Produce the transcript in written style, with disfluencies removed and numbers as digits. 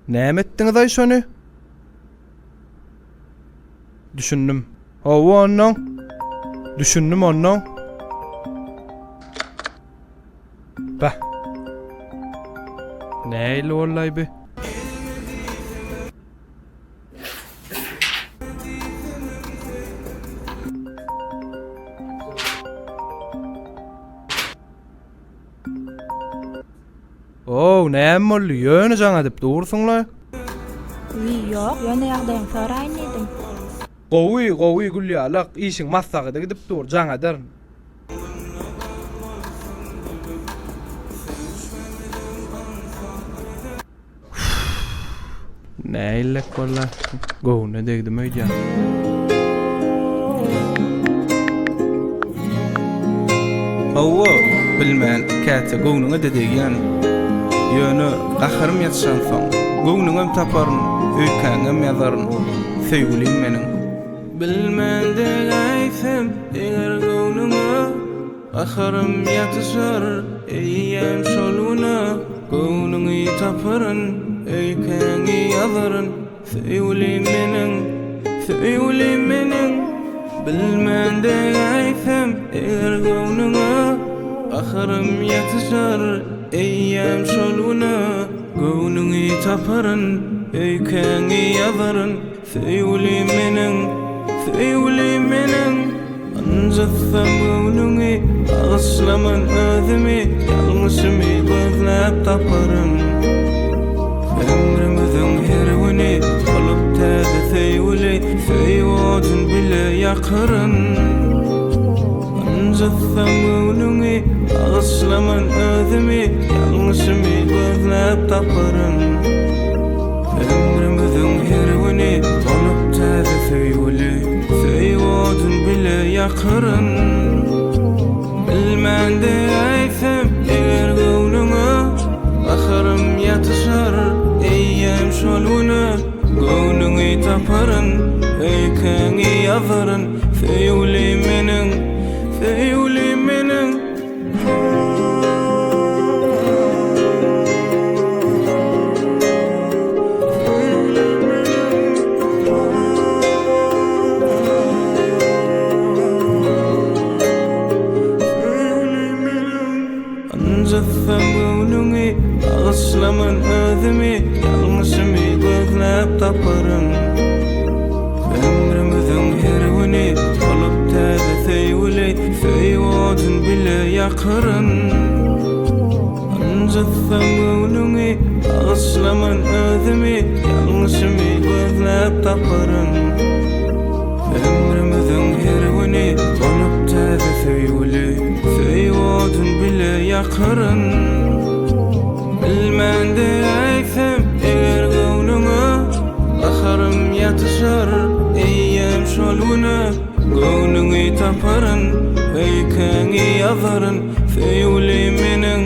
Näme etdiňiz ay şonu? Düşündüm. Hawa onnoň. Düşündüm onnoň. Bah. Näyle bollay be? Näme boldy? Ýöne jaňa dip dursunlar. Ýok, ýöne ýagdaýyň soraýyn edim. Gowy gülýalak işiň massagyda gidip dur jaňa derin. Näille bolla? Gowna degdim öýdýär. Hawa bilmän käte gownuňa dedegýän. Ýöne gahrym ýatşan soň gownuňam taparyn, öýkäňem ýazaryn. Söýgülim meniň. Bilmän degaýsam eger gownuňa gahrym ýatşar, eýýem şoluna gownuňy taparyn, öýkäňi ýazaryn. Söýgülim meniň. Bilmän degaýsam eger gownuňa gahrym ýatşar, eýýem şoluna gownuňy taparyn, öýkäňi ýazaryn. Söýgülim meniň. Anjatsam gownuňy agyslaman özümi, ýalňyşymy gözläp taparyn. Ömrümüziň her güni bolup täze söýgüli, söýwodun bile ýakyryn. Anjatsam gownuňy agyslaman özümi, ýalňyşymy gözläp taparyn. Ömrümüziň her güni bolup täze söýgüli, söýwodun bile ýakyryn. Bilmän deýsem eger gownuňa gahrym ýatşar, eýýem şoluna gownuňy taparyn, öýkäňi ýazaryn. Söýgülim meniň. Anjatsam gownuňy agyslaman özümi, ýalňyşymy gözläp taparyn. Ömrümüziň her güni bolup täze söýgüli, söýwodun bile ýakyryn. Anjatsam gownuňy agyslaman özümi, ýalňyşymy gözläp taparyn. Ömrümüziň her güni bolup täze söýgüli, söýwodun bile ýakyryn. Bilmän deýsem eger gownuňa gahrym ýatşar, eýýem şoluna gownuňy taparyn, öýkäňi ýazaryn. Söýgülim meniň.